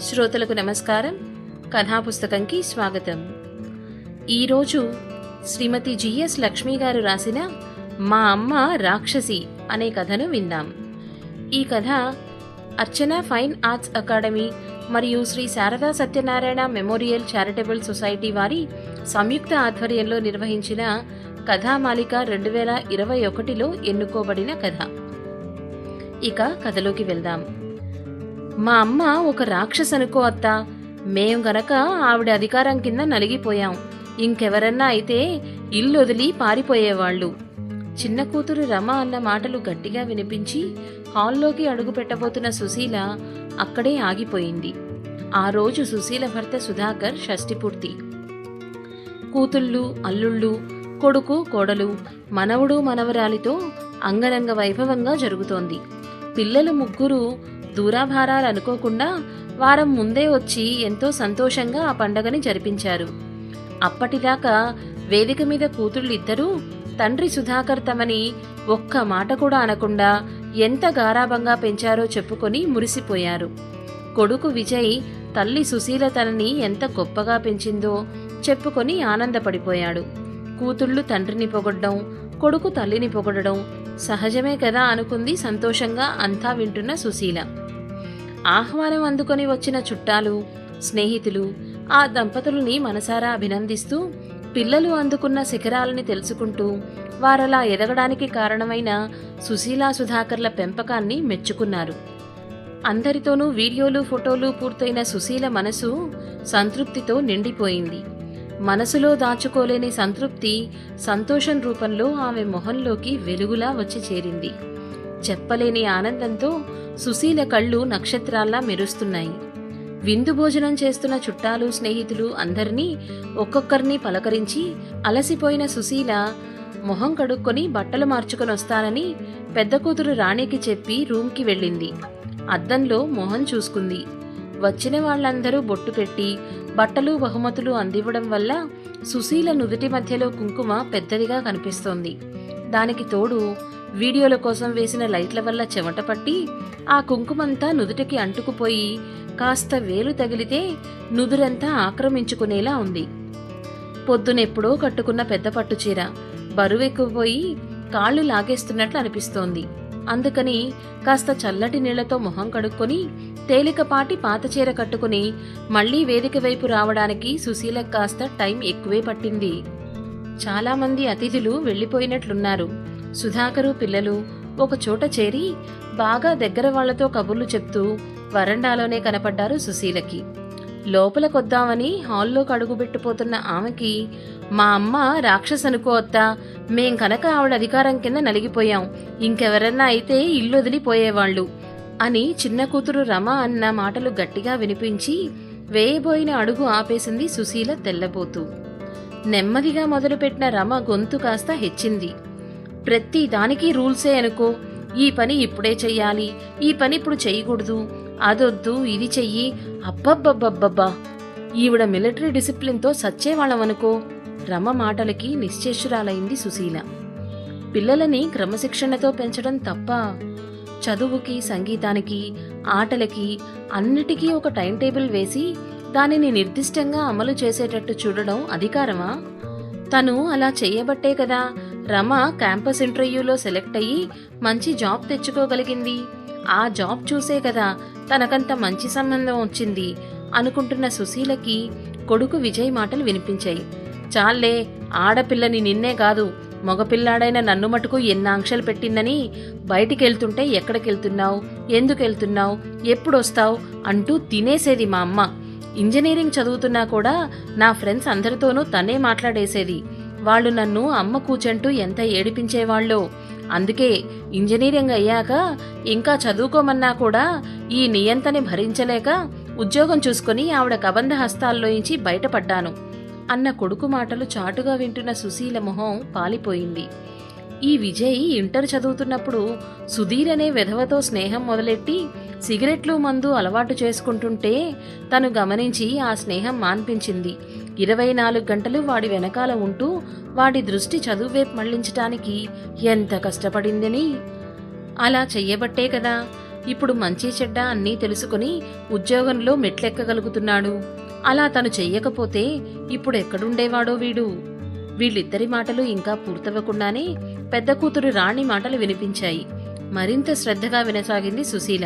శ్రోతలకు నమస్కారం. కథాపుస్తకంకి స్వాగతం. ఈరోజు శ్రీమతి జిఎస్ లక్ష్మి గారు రాసిన మా అమ్మ రాక్షసి అనే కథను విందాం. ఈ కథ అర్చన ఫైన్ ఆర్ట్స్ అకాడమీ మరియు Shri Sharada Satyanarayana memorial charitable society వారి సంయుక్త ఆధ్వర్యంలో నిర్వహించిన కథామాలిక 2021లో ఎన్నుకోబడిన కథ. ఇక కథలోకి వెళ్దాం. మా అమ్మ ఒక రాక్షస్ అనుకో అత్తా. మేం గనక ఆవిడ అధికారం కింద నలిగిపోయాం. ఇంకెవరన్నా అయితే ఇల్లు వదిలి పారిపోయేవాళ్ళు. చిన్న కూతురు రమ అన్న మాటలు గట్టిగా వినిపించి హాల్లోకి అడుగు పెట్టబోతున్న సుశీల అక్కడే ఆగిపోయింది. ఆ రోజు సుశీల భర్త సుధాకర్ షష్ఠిపూర్తి. కూతుళ్ళు, అల్లుళ్ళు, కొడుకు, కోడలు, మనవడు, మనవరాలితో అంగరంగ వైభవంగా జరుగుతోంది. పిల్లలు ముగ్గురు దూరాభారాలు అనుకోకుండా వారం ముందే వచ్చి ఎంతో సంతోషంగా ఆ పండగని జరిపించారు. అప్పటిదాకా వేదిక మీద కూతుళ్ళిద్దరూ తండ్రి సుధాకర్ తమని ఒక్క మాట కూడా అనకుండా ఎంత గారాబంగా పెంచారో చెప్పుకొని మురిసిపోయారు. కొడుకు విజయ్ తల్లి సుశీల తనని ఎంత గొప్పగా పెంచిందో చెప్పుకొని ఆనందపడిపోయాడు. కూతుళ్ళు తండ్రిని పొగడ్డం, కొడుకు తల్లిని పొగడడం సహజమే కదా అనుకుంది సంతోషంగా అంతా వింటున్న సుశీల. ఆహ్వానం అందుకొని వచ్చిన చుట్టాలు, స్నేహితులు ఆ దంపతులని మనసారా అభినందిస్తూ పిల్లలు అందుకున్న శిఖరాలని తెలుసుకుంటూ వారలా ఎదగడానికి కారణమైన సుశీలా సుధాకర్ల పెంపకాన్ని మెచ్చుకున్నారు. అందరితోనూ వీడియోలు, ఫోటోలు పూర్తయిన సుశీల మనసు సంతృప్తితో నిండిపోయింది. మనసులో దాచుకోలేని సంతృప్తి సంతోషం రూపంలో ఆమె మొహంలోకి వెలుగులా వచ్చి చేరింది. చెప్పలేని ఆనందంతో సుశీల కళ్ళు నక్షత్రాల్లా మెరుస్తున్నాయి. విందు భోజనం చేస్తున్న చుట్టాలు, స్నేహితులు అందరినీ ఒక్కొక్కరిని పలకరించి అలసిపోయిన సుశీల మొహం కడుక్కొని బట్టలు మార్చుకొని వస్తానని పెద్ద కూతురు రాణికి చెప్పి రూమ్కి వెళ్ళింది. అద్దంలో మొహం చూసుకుంది. వచ్చిన వాళ్ళందరూ బొట్టు పెట్టి బట్టలు, బహుమతులు అందివ్వడం వల్ల సుశీల నుదుటి మధ్యలో కుంకుమ పెద్దదిగా కనిపిస్తోంది. దానికి తోడు వీడియోల కోసం వేసిన లైట్ల వల్ల చెమట పట్టి ఆ కుంకుమంతా నుదుటికి అంటుకుపోయి కాస్త వేలు తగిలితే నుదురంతా ఆక్రమించుకునేలా ఉంది. పొద్దునెప్పుడో కట్టుకున్న పెద్ద పట్టుచీర బరువెక్కుపోయి కాళ్ళు లాగేస్తున్నట్లు అనిపిస్తోంది. అందుకని కాస్త చల్లటి నీళ్లతో మొహం కడుక్కొని తేలికపాటి పాత చీర కట్టుకుని మళ్లీ వేదిక వైపు రావడానికి సుశీలకు కాస్త టైం ఎక్కువే పట్టింది. చాలామంది అతిథులు వెళ్లిపోయినట్లున్నారు. సుధాకరు, పిల్లలు ఒక చోట చేరి బాగా దగ్గర వాళ్లతో కబుర్లు చెప్తూ వరండాలోనే కనపడ్డారు సుశీలకి. లోపలకొద్దామని హాల్లోకి అడుగుబెట్టిపోతున్న ఆమెకి మా అమ్మ రాక్షస్ అనుకో అత్తా. మేం కనుక ఆవిడ అధికారం కింద నలిగిపోయాం. ఇంకెవరన్నా అయితే ఇల్లు వదిలిపోయేవాళ్లు అని చిన్న కూతురు రమ అన్న మాటలు గట్టిగా వినిపించి వేయబోయిన అడుగు ఆపేసింది సుశీల తెల్లబోతూ. నెమ్మదిగా మొదలుపెట్టిన రమ గొంతు కాస్త హెచ్చింది. ప్రతి దానికి రూల్సే అనుకో. ఈ పని ఇప్పుడే చెయ్యాలి, ఈ పని ఇప్పుడు చెయ్యకూడదు, అదొద్దు, ఇది చెయ్యి. అబ్బబ్బబ్బబ్బబ్బా, ఈవిడ మిలిటరీ డిసిప్లిన్తో సచ్చేవాళ్ళమనుకో. రమ మాటలకి నిశ్చేష్యురాలైంది సుశీల. పిల్లలని క్రమశిక్షణతో పెంచడం తప్ప? చదువుకి, సంగీతానికి, ఆటలకి అన్నిటికీ ఒక టైం టేబుల్ వేసి దానిని నిర్దిష్టంగా అమలు చేసేటట్టు చూడడం అధికారమా? తను అలా చెయ్యబట్టే కదా రమ క్యాంపస్ ఇంటర్వ్యూలో సెలెక్ట్ అయ్యి మంచి జాబ్ తెచ్చుకోగలిగింది. ఆ జాబ్ చూసే కదా తనకంత మంచి సంబంధం వచ్చింది అనుకుంటున్న సుశీలకి కొడుకు విజయ్ మాటలు వినిపించాయి. చాలే, ఆడపిల్లని నిన్నే కాదు మగపిల్లాడైన నన్ను మటుకు ఎన్నాంక్షలు పెట్టిందని బయటికెళ్తుంటే ఎక్కడికెళ్తున్నావు, ఎందుకెళ్తున్నావు, ఎప్పుడొస్తావు అంటూ తినేసేది మా అమ్మ. ఇంజనీరింగ్ చదువుతున్నా కూడా నా ఫ్రెండ్స్ అందరితోనూ తనే మాట్లాడేసేది. వాళ్ళు నన్ను అమ్మ కూచంటూ ఎంత ఏడిపించేవాళ్ళో. అందుకే ఇంజనీరింగ్ అయ్యాక ఇంకా చదువుకోమన్నా కూడా ఈ నియంతని భరించలేక ఉద్యోగం చూసుకుని ఆవిడ కబంధ హస్తాల్లోంచి బయటపడ్డాను అన్న కొడుకు మాటలు చాటుగా వింటున్న సుశీల మొహం పాలిపోయింది. ఈ విజయ్ ఇంటర్ చదువుతున్నప్పుడు సుధీర్ అనే వెధవతో స్నేహం మొదలెట్టి సిగరెట్లు, మందు అలవాటు చేసుకుంటుంటే తను గమనించి ఆ స్నేహం మాన్పించింది. 24 గంటలు వాడి వెనకాల ఉంటూ వాడి దృష్టి చదువువైపు మళ్లించటానికి ఎంత కష్టపడిందని. అలా చెయ్యబట్టే కదా ఇప్పుడు మంచి చెడ్డ అన్నీ తెలుసుకుని ఉద్యోగంలో మెట్లెక్కగలుగుతున్నాడు. అలా తను చెయ్యకపోతే ఇప్పుడు ఎక్కడుండేవాడో వీడు. వీళ్ళిద్దరి మాటలు ఇంకా పూర్తవ్వకుండానే పెద్ద కూతురు రాణి మాటలు వినిపించాయి. మరింత శ్రద్ధగా వినసాగింది సుశీల.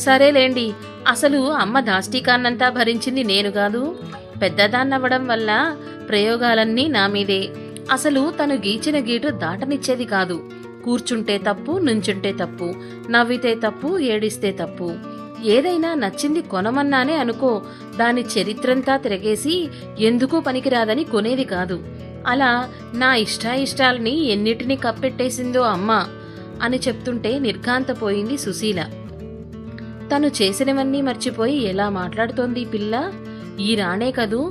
సరేలేండి, అసలు అమ్మ దాష్టీకాన్నంతా భరించింది నేను కాదు. పెద్దదాన్నవ్వడం వల్ల ప్రయోగాలన్నీ నా మీదే. అసలు తను గీచిన గీటు దాటనిచ్చేది కాదు. కూర్చుంటే తప్పు, నుంచుంటే తప్పు, నవ్వితే తప్పు, ఏడిస్తే తప్పు. ఏదైనా నచ్చింది కొనమన్నానే అనుకో, దాని చరిత్రంతా తిరగేసి ఎందుకు పనికిరాదని కొనేది కాదు. అలా నా ఇష్టాయిష్టాలని ఎన్నిటినీ కప్పెట్టేసిందో అమ్మ అని చెప్తుంటే నిర్ఘాంతపోయింది సుశీల. తను చేసినవన్నీ మర్చిపోయి ఎలా మాట్లాడుతోంది పిల్ల. ఈ రాణే కదూ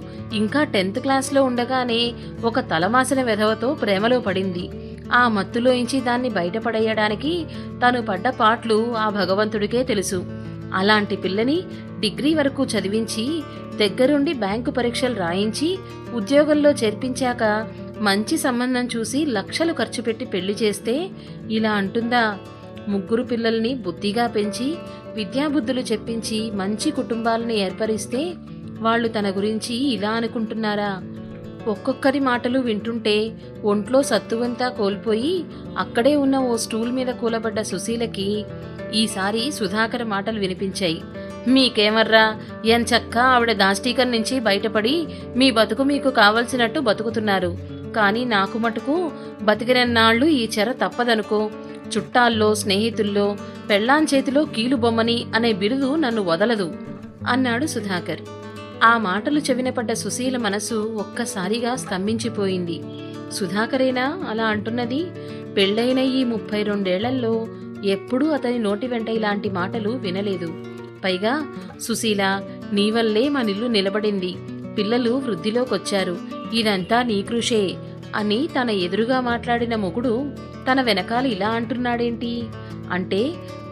ఇంకా 10th క్లాస్లో ఉండగానే ఒక తలమాసిన వెధవతో ప్రేమలో పడింది. ఆ మత్తులోంచి దాన్ని బయటపడేయడానికి తను పడ్డ పాట్లు ఆ భగవంతుడికే తెలుసు. అలాంటి పిల్లని డిగ్రీ వరకు చదివించి దగ్గరుండి బ్యాంకు పరీక్షలు రాయించి ఉద్యోగంలో చేర్పించాక మంచి సంబంధం చూసి లక్షలు ఖర్చు పెట్టి పెళ్లి చేస్తే ఇలా అంటుందా? 3 పిల్లల్ని బుద్ధిగా పెంచి విద్యాబుద్ధులు చెప్పించి మంచి కుటుంబాలను ఏర్పరిస్తే వాళ్ళు తన గురించి ఇలా అనుకుంటున్నారా? ఒక్కొక్కరి మాటలు వింటుంటే ఒంట్లో సత్తువంతా కోల్పోయి అక్కడే ఉన్న ఓ స్టూల్ మీద కూలబడ్డ సుశీలకి ఈసారి సుధాకర్ మాటలు వినిపించాయి. మీకేమర్రా, ఎంచక్కా ఆవిడ దాష్టీకం నుంచి బయటపడి మీ బతుకు మీకు కావలసినట్టు బతుకుతున్నారు. కానీ నాకు మటుకు బతికినన్నాళ్ళు ఈ చెర తప్పదనుకో. చుట్టాల్లో స్నేహితుల్లో పెళ్ళాం చేతిలో కీలు బొమ్మని అనే బిరుదు నన్ను వదలదు అన్నాడు సుధాకర్. ఆ మాటలు చెవిన పడ్డ సుశీల మనసు ఒక్కసారిగా స్తంభించిపోయింది. సుధాకరేనా అలా అంటున్నది? పెళ్ళైన ఈ 32 ఎప్పుడూ అతని నోటి వెంట ఇలాంటి మాటలు వినలేదు. పైగా సుశీల, నీ వల్లే మా నిల్లు నిలబడింది, పిల్లలు వృద్ధిలోకొచ్చారు, ఇదంతా నీ కృషే అని తన ఎదురుగా మాట్లాడిన మొగుడు తన వెనకాల ఇలా అంటున్నాడేంటి? అంటే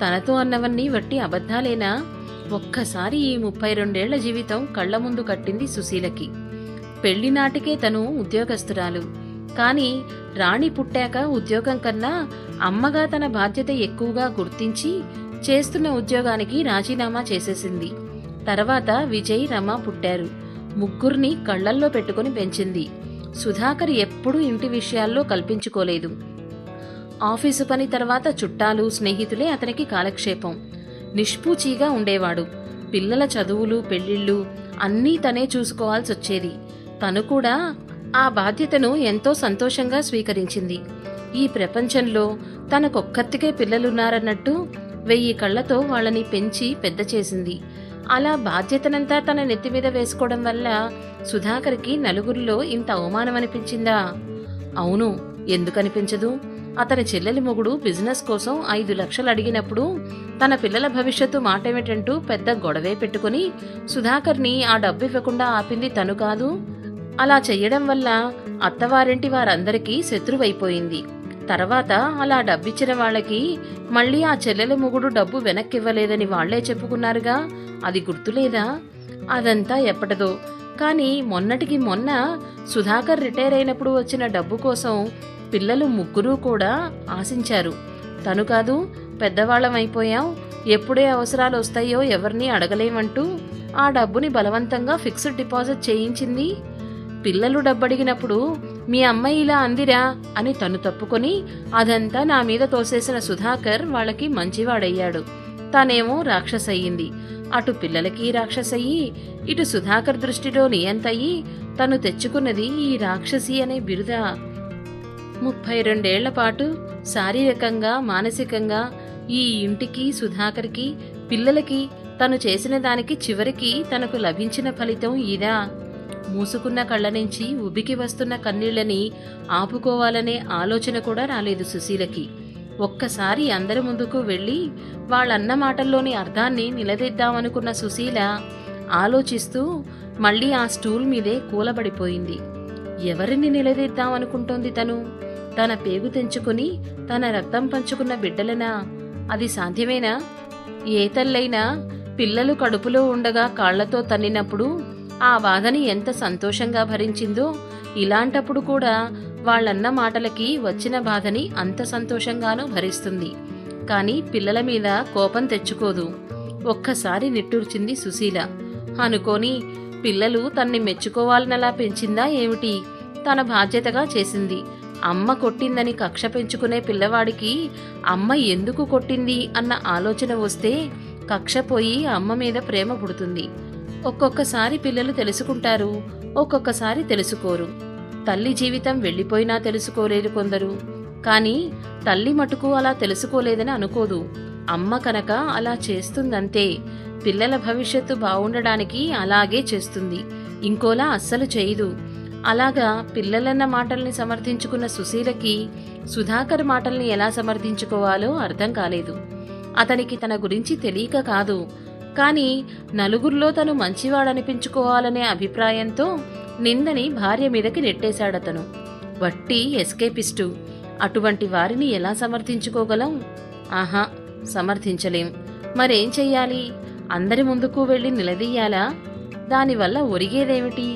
తనతో అన్నవన్నీ వట్టి అబద్ధాలేనా? ఒక్కసారి ఈ 32 జీవితం కళ్ల ముందు కట్టింది సుశీలకి. పెళ్లినాటికే తను ఉద్యోగస్తురాలు. కానీ రాణి పుట్టాక ఉద్యోగం కన్నా అమ్మగా తన బాధ్యత ఎక్కువగా గుర్తించి చేస్తున్న ఉద్యోగానికి రాజీనామా చేసేసింది. తర్వాత విజయ్, రమ పుట్టారు. 3 కళ్లల్లో పెట్టుకుని పెంచింది. సుధాకర్ ఎప్పుడూ ఇంటి విషయాల్లో కల్పించుకోలేదు. ఆఫీసు పని తర్వాత చుట్టాలు, స్నేహితులే అతనికి కాలక్షేపం. నిష్పూచీగా ఉండేవాడు. పిల్లల చదువులు, పెళ్లిళ్ళు అన్నీ తనే చూసుకోవాల్సొచ్చేది. తను కూడా ఆ బాధ్యతను ఎంతో సంతోషంగా స్వీకరించింది. ఈ ప్రపంచంలో తనకొక్కర్తికే పిల్లలున్నారన్నట్టు 1000 కళ్లతో వాళ్ళని పెంచి పెద్ద చేసింది. అలా బాధ్యతనంతా తన నెత్తిమీద వేసుకోవడం వల్ల సుధాకర్కి నలుగురిలో ఇంత అవమానం అనిపించిందా? అవును, ఎందుకనిపించదు? అతని చెల్లెలి మొగుడు బిజినెస్ కోసం 5 లక్షలు అడిగినప్పుడు తన పిల్లల భవిష్యత్తు మాటేమిటంటూ పెద్ద గొడవే పెట్టుకుని సుధాకర్ని ఆ డబ్బు ఇవ్వకుండా ఆపింది తను కాదు? అలా చెయ్యడం వల్ల అత్తవారింటి వారందరికీ శత్రువైపోయింది. తర్వాత అలా డబ్బిచ్చిన వాళ్ళకి మళ్ళీ ఆ చెల్లెల మొగుడు డబ్బు వెనక్కివ్వలేదని వాళ్లే చెప్పుకున్నారుగా, అది గుర్తులేదా? అదంతా ఎప్పటిదో. కానీ మొన్నటికి మొన్న సుధాకర్ రిటైర్ అయినప్పుడు వచ్చిన డబ్బు కోసం పిల్లలు 3 కూడా ఆశించారు. తను కాదు, పెద్దవాళ్ళమైపోయాం, ఎప్పుడే అవసరాలు వస్తాయో ఎవరిని అడగలేమంటూ ఆ డబ్బుని బలవంతంగా ఫిక్స్డ్ డిపాజిట్ చేయించింది. పిల్లలు డబ్బడిగినప్పుడు మీ అమ్మాయి ఇలా అందిరా అని తను తప్పుకొని అదంతా నా మీద తోసేసిన సుధాకర్ వాళ్ళకి మంచివాడయ్యాడు. తనేమో రాక్షసయ్యింది. అటు పిల్లలకి రాక్షసయ్యి, ఇటు సుధాకర్ దృష్టిలో నియంతయ్యి తను తెచ్చుకున్నది ఈ రాక్షసి అనే బిరుదా. 32 పాటు శారీరకంగా, మానసికంగా ఈ ఇంటికి, సుధాకర్కి, పిల్లలకి తను చేసిన దానికి చివరికి తనకు లభించిన ఫలితం ఇదా? మూసుకున్న కళ్ళ నుంచి ఉబికి వస్తున్న కన్నీళ్లని ఆపుకోవాలనే ఆలోచన కూడా రాలేదు సుశీలకి. ఒక్కసారి అందరి ముందుకు వెళ్ళి వాళ్ళన్న మాటల్లోని అర్థాన్ని నిలదీద్దామనుకున్న సుశీల ఆలోచిస్తూ మళ్ళీ ఆ స్టూల్ మీదే కూలబడిపోయింది. ఎవరిని నిలదీద్దామనుకుంటోంది తను? తన పేగు తెంచుకుని తన రక్తం పంచుకున్న బిడ్డలనా? అది సాధ్యమేనా? ఏ తల్లైనా పిల్లలు కడుపులో ఉండగా కాళ్లతో తన్నినప్పుడు ఆ బాధని ఎంత సంతోషంగా భరించిందో, ఇలాంటప్పుడు కూడా వాళ్ళన్న మాటలకి వచ్చిన బాధని అంత సంతోషంగానూ భరిస్తుంది. కానీ పిల్లల మీద కోపం తెచ్చుకోదు. ఒక్కసారి నిట్టూర్చింది సుశీల. అనుకోని పిల్లలు తన్ని మెచ్చుకోవాలనలా పెంచిందా ఏమిటి? తన బాధ్యతగా చేసింది. అమ్మ కొట్టిందని కక్ష పెంచుకునే పిల్లవాడికి అమ్మ ఎందుకు కొట్టింది అన్న ఆలోచన వస్తే కక్ష పోయి అమ్మ మీద ప్రేమ పుడుతుంది. ఒక్కొక్కసారి పిల్లలు తెలుసుకుంటారు, ఒక్కొక్కసారి తెలుసుకోరు. తల్లి జీవితం వెళ్ళిపోయినా తెలుసుకోలేరు కొందరు. కానీ తల్లి మటుకు అలా తెలుసుకోలేదని అనుకోదు. అమ్మ కనుక అలా చేస్తుందంతే. పిల్లల భవిష్యత్తు బాగుండడానికి అలాగే చేస్తుంది, ఇంకోలా అస్సలు చేయదు. అలాగా పిల్లలన్న మాటల్ని సమర్థించుకున్న సుశీలకి సుధాకర్ మాటల్ని ఎలా సమర్థించుకోవాలో అర్థం కాలేదు. అతనికి తన గురించి తెలియక కాదు, కానీ నలుగురిలో తను మంచివాడనిపించుకోవాలనే అభిప్రాయంతో నిందని భార్య మీదకి నెట్టేశాడతను. వట్టి ఎస్కేపిస్టు. అటువంటి వారిని ఎలా సమర్థించుకోగలం? ఆహా, సమర్థించలేం. మరేం చెయ్యాలి? అందరి ముందుకు వెళ్ళి నిలదీయాలా? దానివల్ల ఒరిగేదేమిటి?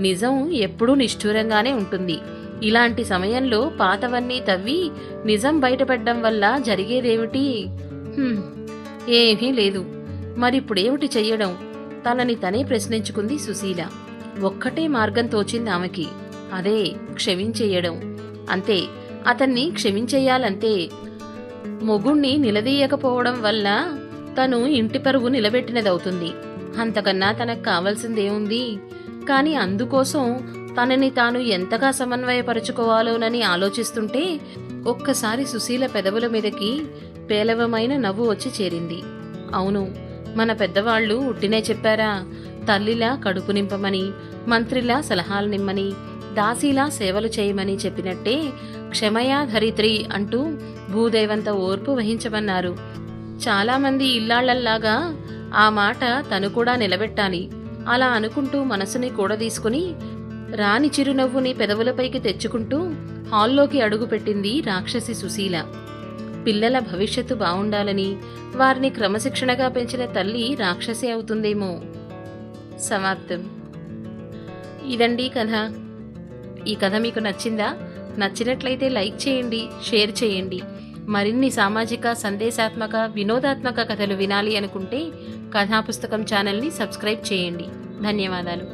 నిజం ఎప్పుడూ నిష్ఠూరంగానే ఉంటుంది. ఇలాంటి సమయంలో పాతవన్నీ తవ్వి నిజం బయటపడ్డం వల్ల జరిగేదేమిటి? ఏమీ లేదు. మరిప్పుడేమిటి చెయ్యడం? తనని తనే ప్రశ్నించుకుంది సుశీల. ఒక్కటే మార్గం తోచింది ఆమెకి. అదే క్షమించేయడం. అంతే, అతన్ని క్షమించేయాలంతే. మొగుణ్ణి నిలదీయకపోవడం వల్ల తను ఇంటి పరుగు నిలబెట్టినదవుతుంది. అంతకన్నా తనకు కావాల్సిందేముంది? కాని అందుకోసం తనని తాను ఎంతగా సమన్వయపరుచుకోవాలోనని ఆలోచిస్తుంటే ఒక్కసారి సుశీల పెదవుల మీదకి పేలవమైన నవ్వు వచ్చి చేరింది. అవును, మన పెద్దవాళ్లు ఉట్టినే చెప్పారా? తల్లిలా కడుపు నింపమని, మంత్రిలా సలహాలు నిమ్మని, దాసీలా సేవలు చేయమని చెప్పినట్టే క్షమయా ధరిత్రి అంటూ భూదేవంత ఓర్పు వహించమన్నారు. చాలామంది ఇల్లాళ్లల్లాగా ఆ మాట తను కూడా నిలబెట్టాలి. అలా అనుకుంటూ మనసుని కూడదీసుకుని రాని చిరునవ్వుని పెదవులపైకి తెచ్చుకుంటూ హాల్లోకి అడుగుపెట్టింది రాక్షసి సుశీల. పిల్లల భవిష్యత్తు బావుండాలని వారిని క్రమశిక్షణగా పెంచిన తల్లి రాక్షసి అవుతుందేమో. సమాప్తం. ఇదండి కథ. ఈ కథ మీకు నచ్చిందా? నచ్చినట్లయితే లైక్ చేయండి, షేర్ చేయండి. మరిన్ని సామాజిక, సందేశాత్మక, వినోదాత్మక కథలు వినాలి అనుకుంటే కథాపుస్తకం ఛానల్ని సబ్స్క్రైబ్ చేయండి. ధన్యవాదాలు.